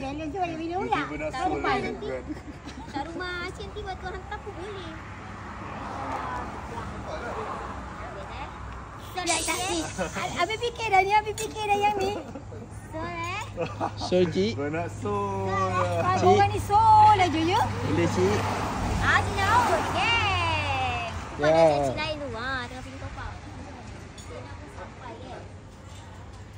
balance tu balik minum pula. Tak rumah nanti. Tak rumah Acik nanti waktu hantar pun boleh. Habis fikir dah ni, habis fikir dah yang ni. So, Cik. Nak so. Orang ni sol aja ya. Boleh, Cik. Cik Naul, geng. Mana Cik Nail tu? Tengah pergi top up. Cik Naul pun sampai, geng.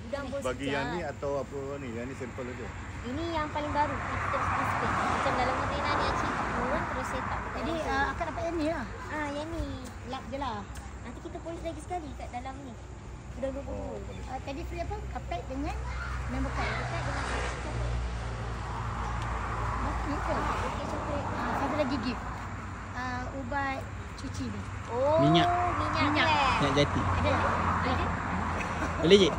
Udang pun Bagi yang ni atau apa ni? Yang ni sampel aja. Ini yang paling baru. Kita spin. Macam dalam kontena ni Acik turun terus set up. Jadi akan dapat yang ni lah. Yang ni. Lap je lah. Nanti kita polis lagi sekali kat dalam ni. Udah 20. Tadi free apa? Kapet dengan member card. Dekat dengan coklat. Ni ke? Okey coklat. Satu lagi gift. Ubat cuci ni. Oh, Minyak. Minyak. Minyak jati. Ada. Boleh, Cik?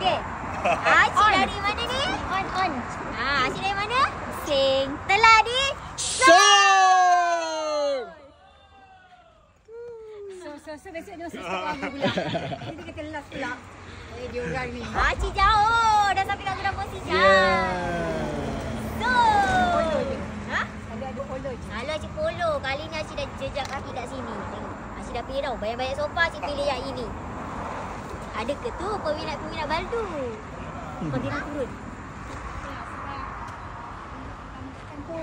Okey. Acik dari mana ni? On. Acik dari mana? Sing. Telah di So besok dia masuk sekolah lagi pula. Kita kata last pula. Dia orang ni. Acik jauh. Dah sampai kat Gudang Posisi. So. Ada polo je. Kalau Acik polo. Kali ni Acik dah jejak kaki kat sini. Tengok. Acik dah pilih tau. Banyak-banyak sofa Acik pilih yang ini. Ada ke tu peminat-peminat baldu? Kau dia turun. Kan tu